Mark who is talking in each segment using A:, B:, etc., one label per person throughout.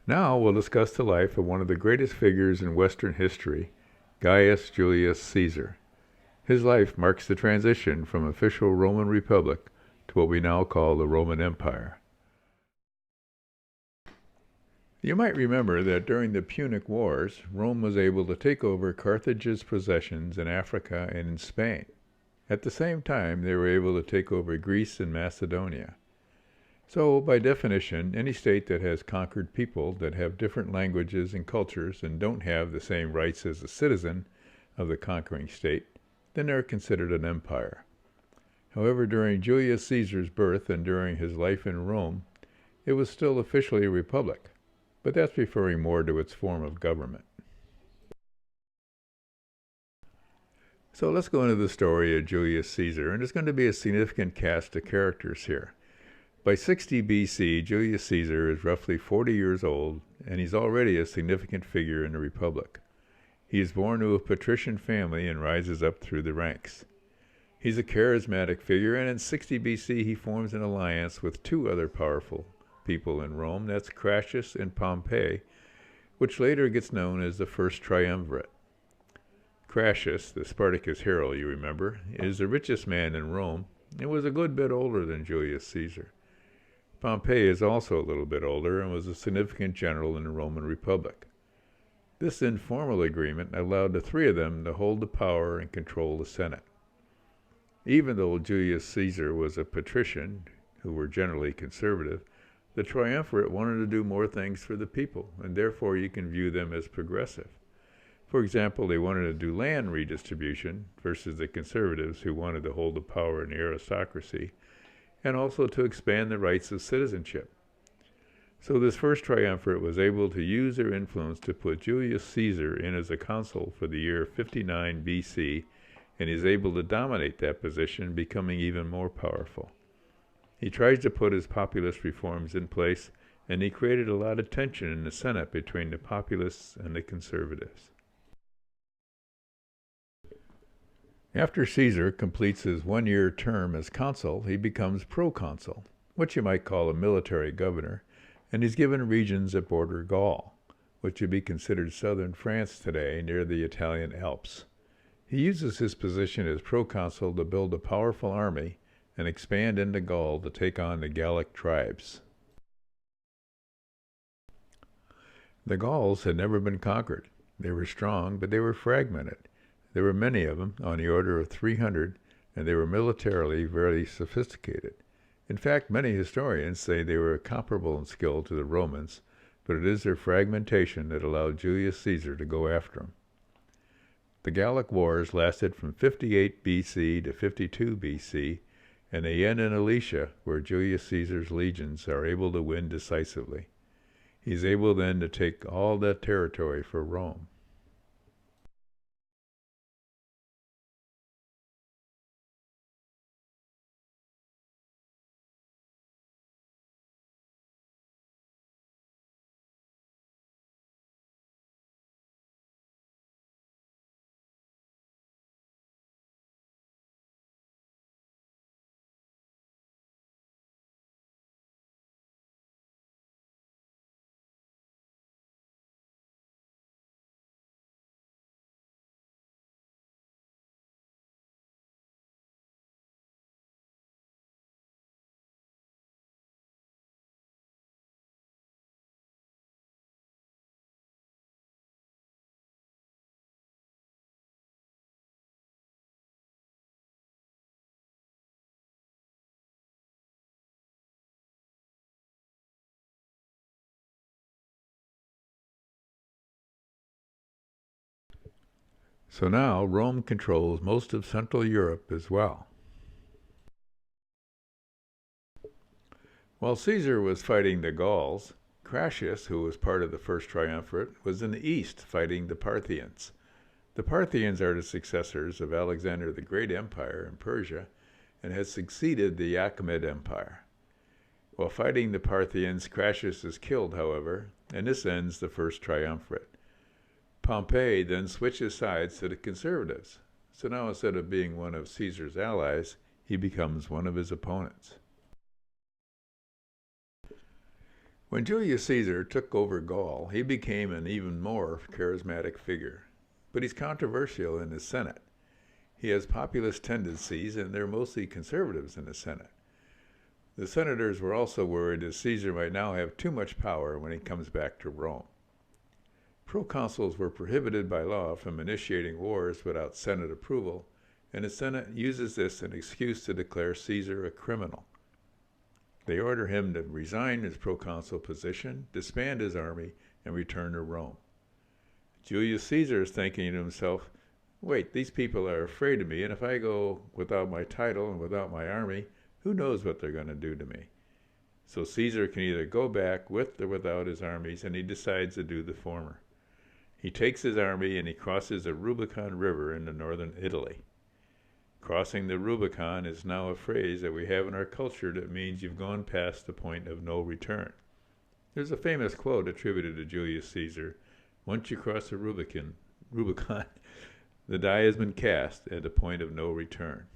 A: Now we'll discuss the life of one of the greatest figures in Western history, Gaius Julius Caesar. His life marks the transition from official Roman Republic to what we now call the Roman Empire. You might remember that during the Punic Wars, Rome was able to take over Carthage's possessions in Africa and in Spain. At the same time, they were able to take over Greece and Macedonia. So, by definition, any state that has conquered people that have different languages and cultures and don't have the same rights as a citizen of the conquering state, then they're considered an empire. However, during Julius Caesar's birth and during his life in Rome, it was still officially a republic, but that's referring more to its form of government. So let's go into the story of Julius Caesar, and there's going to be a significant cast of characters here. By 60 BC, Julius Caesar is roughly 40 years old, and he's already a significant figure in the Republic. He is born to a patrician family and rises up through the ranks. He's a charismatic figure, and in 60 BC he forms an alliance with two other powerful people in Rome. That's Crassus and Pompey, which later gets known as the First Triumvirate. Crassus, the Spartacus hero, you remember, is the richest man in Rome and was a good bit older than Julius Caesar. Pompey is also a little bit older and was a significant general in the Roman Republic. This informal agreement allowed the three of them to hold the power and control the Senate. Even though Julius Caesar was a patrician, who were generally conservative, the triumvirate wanted to do more things for the people, and therefore you can view them as progressive. For example, they wanted to do land redistribution versus the conservatives who wanted to hold the power in the aristocracy, and also to expand the rights of citizenship. So this first triumvirate was able to use their influence to put Julius Caesar in as a consul for the year 59 BC, and is able to dominate that position, becoming even more powerful. He tries to put his populist reforms in place, and he created a lot of tension in the Senate between the populists and the conservatives. After Caesar completes his one-year term as consul, he becomes proconsul, what you might call a military governor, and he's given regions that border Gaul, which would be considered southern France today near the Italian Alps. He uses his position as proconsul to build a powerful army and expand into Gaul to take on the Gallic tribes. The Gauls had never been conquered. They were strong, but they were fragmented. There were many of them, on the order of 300, and they were militarily very sophisticated. In fact, many historians say they were comparable in skill to the Romans, but it is their fragmentation that allowed Julius Caesar to go after them. The Gallic Wars lasted from 58 BC to 52 BC, and they end in Alesia, where Julius Caesar's legions are able to win decisively. He's able then to take all that territory for Rome. So now Rome controls most of Central Europe as well. While Caesar was fighting the Gauls, Crassus, who was part of the First Triumvirate, was in the east fighting the Parthians. The Parthians are the successors of Alexander the Great Empire in Persia and had succeeded the Achaemenid Empire. While fighting the Parthians, Crassus is killed, however, and this ends the First Triumvirate. Pompey then switches sides to the conservatives, So now instead of being one of Caesar's allies, he becomes one of his opponents. When Julius Caesar took over Gaul, he became an even more charismatic figure. But he's controversial in his Senate. He has populist tendencies, and they're mostly conservatives in the Senate. The senators were also worried that Caesar might now have too much power when he comes back to Rome. Proconsuls were prohibited by law from initiating wars without Senate approval, and the Senate uses this as an excuse to declare Caesar a criminal. They order him to resign his proconsul position, disband his army, and return to Rome. Julius Caesar is thinking to himself, wait, these people are afraid of me, and if I go without my title and without my army, who knows what they're going to do to me? So Caesar can either go back with or without his armies, and he decides to do the former. He takes his army and he crosses the Rubicon River into northern Italy. Crossing the Rubicon is now a phrase that we have in our culture that means you've gone past the point of no return. There's a famous quote attributed to Julius Caesar, once you cross the Rubicon, the die has been cast at the point of no return.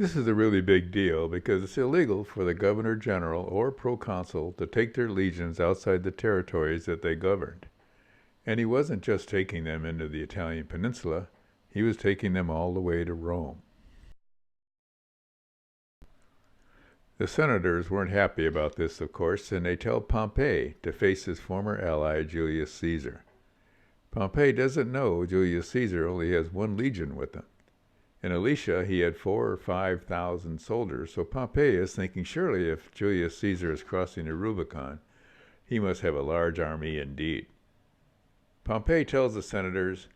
A: This is a really big deal because it's illegal for the governor general or proconsul to take their legions outside the territories that they governed. And he wasn't just taking them into the Italian peninsula, he was taking them all the way to Rome. The senators weren't happy about this, of course, and they tell Pompey to face his former ally, Julius Caesar. Pompey doesn't know Julius Caesar only has one legion with him. In Alicia, he had 4,000 or 5,000 soldiers, so Pompey is thinking surely if Julius Caesar is crossing the Rubicon, he must have a large army indeed. Pompey tells the senators,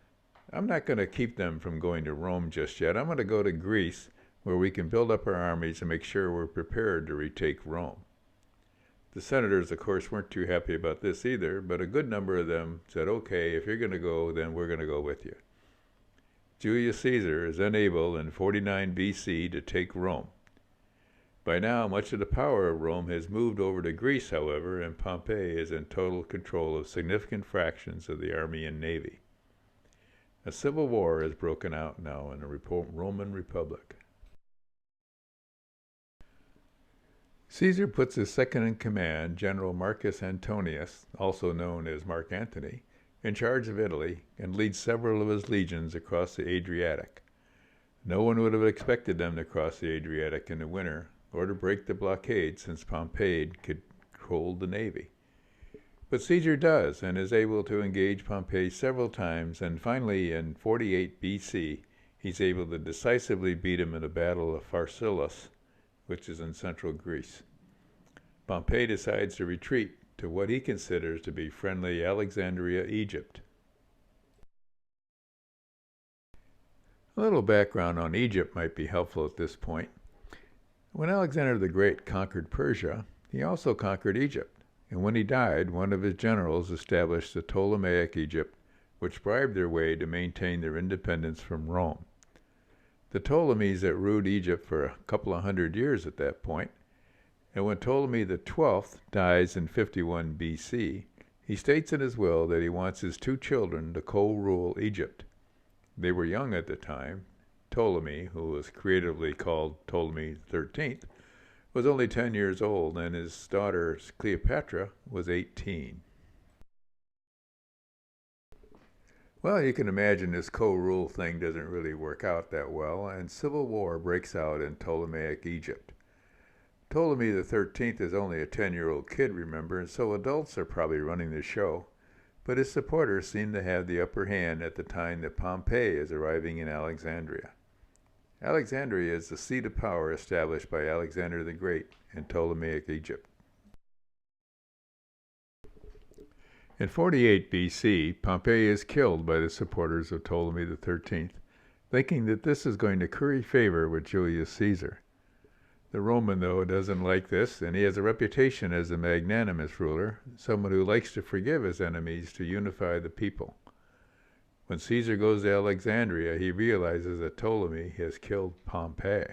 A: I'm not going to keep them from going to Rome just yet. I'm going to go to Greece, where we can build up our armies and make sure we're prepared to retake Rome. The senators, of course, weren't too happy about this either, but a good number of them said, okay, if you're going to go, then we're going to go with you. Julius Caesar is then able in 49 BC to take Rome. By now, much of the power of Rome has moved over to Greece, however, and Pompey is in total control of significant fractions of the army and navy. A civil war has broken out now in the Roman Republic. Caesar puts his second-in-command, General Marcus Antonius, also known as Mark Antony, in charge of Italy and leads several of his legions across the Adriatic. No one would have expected them to cross the Adriatic in the winter or to break the blockade since Pompey could hold the navy. But Caesar does, and is able to engage Pompey several times, and finally in 48 BC, he's able to decisively beat him in the Battle of Pharsalus, which is in central Greece. Pompey decides to retreat to what he considers to be friendly Alexandria, Egypt. A little background on Egypt might be helpful at this point. When Alexander the Great conquered Persia, he also conquered Egypt, and when he died, one of his generals established the Ptolemaic Egypt, which bribed their way to maintain their independence from Rome. The Ptolemies that ruled Egypt for a couple of hundred years at that point, and when Ptolemy XII dies in 51 BC, he states in his will that he wants his two children to co-rule Egypt. They were young at the time. Ptolemy, who was creatively called Ptolemy XIII, was only 10 years old, and his daughter Cleopatra was 18. Well, you can imagine this co-rule thing doesn't really work out that well, and civil war breaks out in Ptolemaic Egypt. Ptolemy XIII is only a 10-year-old kid, remember, and so adults are probably running the show, but his supporters seem to have the upper hand at the time that Pompey is arriving in Alexandria. Alexandria is the seat of power established by Alexander the Great in Ptolemaic Egypt. In 48 BC, Pompey is killed by the supporters of Ptolemy XIII, thinking that this is going to curry favor with Julius Caesar. The Roman, though, doesn't like this, and he has a reputation as a magnanimous ruler, someone who likes to forgive his enemies to unify the people. When Caesar goes to Alexandria, he realizes that Ptolemy has killed Pompey.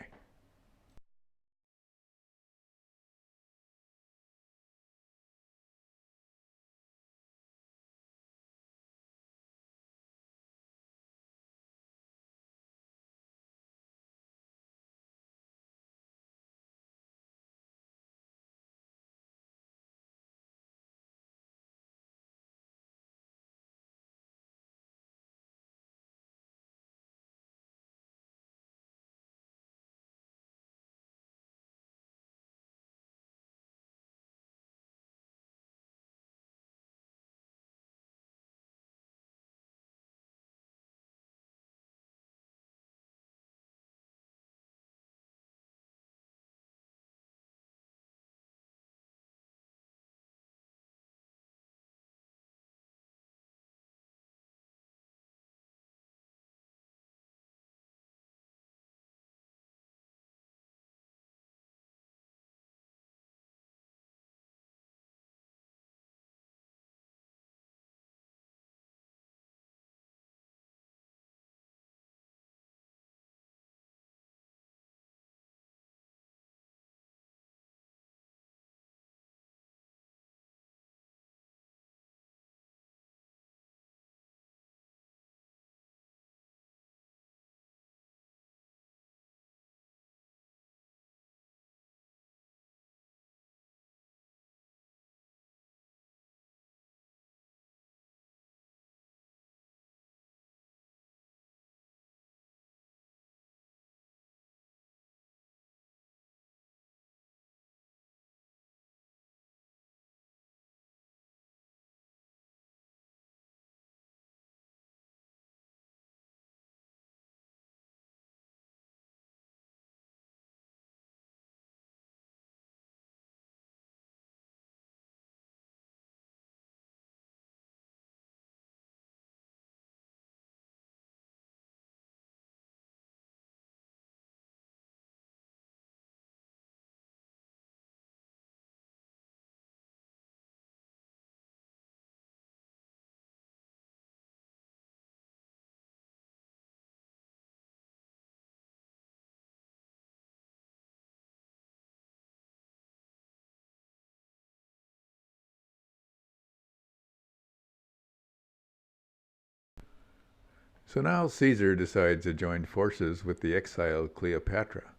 A: So now Caesar decides to join forces with the exiled Cleopatra.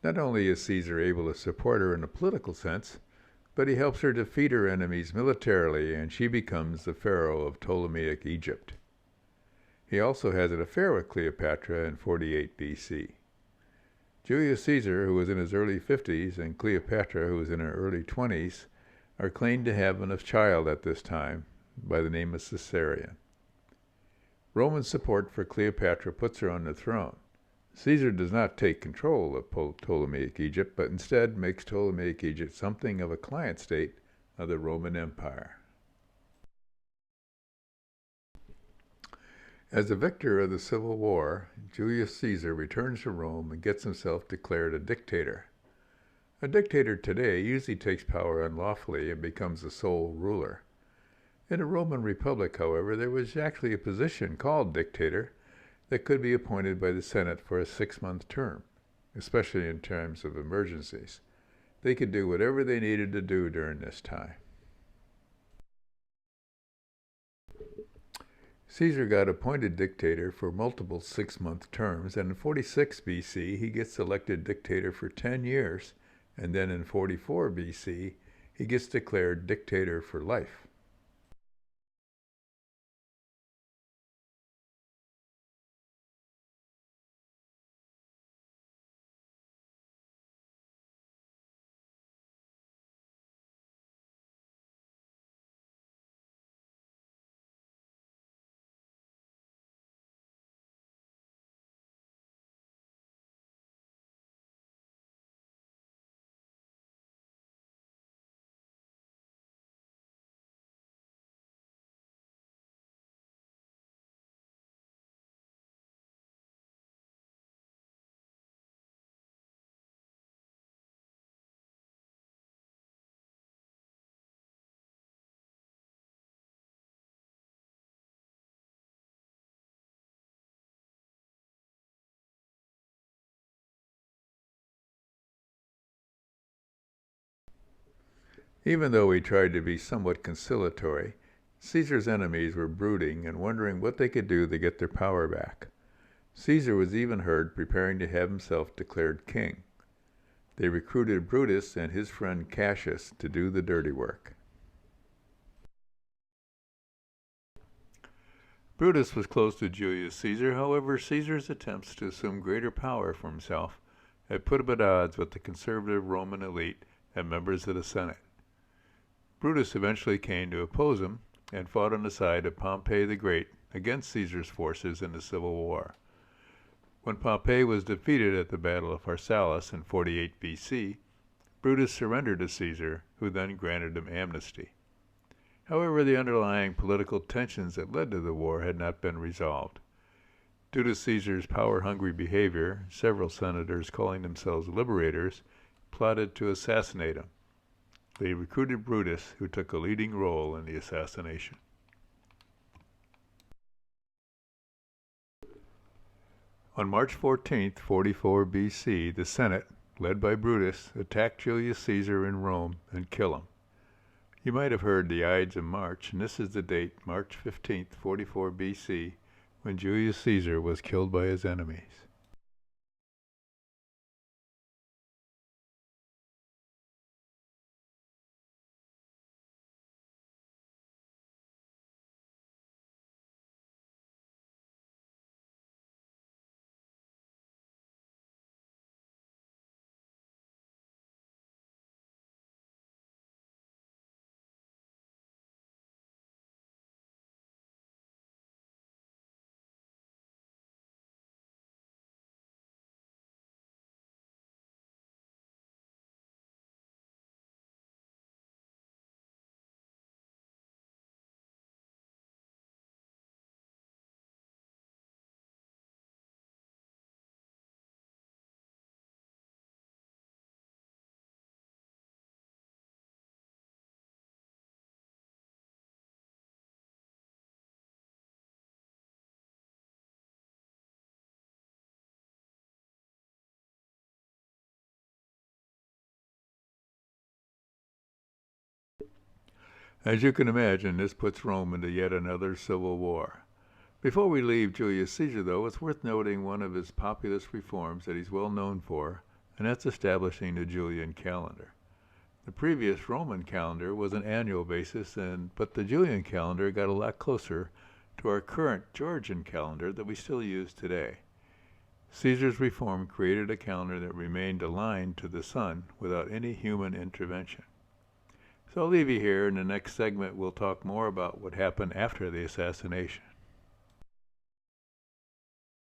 A: Not only is Caesar able to support her in a political sense, but he helps her defeat her enemies militarily, and she becomes the pharaoh of Ptolemaic Egypt. He also has an affair with Cleopatra in 48 BC. Julius Caesar, who was in his early 50s, and Cleopatra, who was in her early 20s, are claimed to have a child at this time by the name of Caesarion. Roman support for Cleopatra puts her on the throne. Caesar does not take control of Ptolemaic Egypt, but instead makes Ptolemaic Egypt something of a client state of the Roman Empire. As the victor of the Civil War, Julius Caesar returns to Rome and gets himself declared a dictator. A dictator today usually takes power unlawfully and becomes the sole ruler. In a Roman Republic, however, there was actually a position called dictator that could be appointed by the Senate for a 6-month term, especially in times of emergencies. They could do whatever they needed to do during this time. Caesar got appointed dictator for multiple 6-month terms, and in 46 BC he gets elected dictator for 10 years, and then in 44 BC he gets declared dictator for life. Even though he tried to be somewhat conciliatory, Caesar's enemies were brooding and wondering what they could do to get their power back. Caesar was even heard preparing to have himself declared king. They recruited Brutus and his friend Cassius to do the dirty work. Brutus was close to Julius Caesar. However, Caesar's attempts to assume greater power for himself had put him at odds with the conservative Roman elite and members of the Senate. Brutus eventually came to oppose him and fought on the side of Pompey the Great against Caesar's forces in the Civil War. When Pompey was defeated at the Battle of Pharsalus in 48 BC, Brutus surrendered to Caesar, who then granted him amnesty. However, the underlying political tensions that led to the war had not been resolved. Due to Caesar's power-hungry behavior, several senators calling themselves liberators plotted to assassinate him. They recruited Brutus, who took a leading role in the assassination. On March 14, 44 BC, the Senate, led by Brutus, attacked Julius Caesar in Rome and killed him. You might have heard the Ides of March, and this is the date, March 15, 44 BC, when Julius Caesar was killed by his enemies. As you can imagine, this puts Rome into yet another civil war. Before we leave Julius Caesar, though, it's worth noting one of his populist reforms that he's well known for, and that's establishing the Julian calendar. The previous Roman calendar was an annual basis, but the Julian calendar got a lot closer to our current Georgian calendar that we still use today. Caesar's reform created a calendar that remained aligned to the sun without any human intervention. So I'll leave you here. In the next segment, we'll talk more about what happened after the assassination.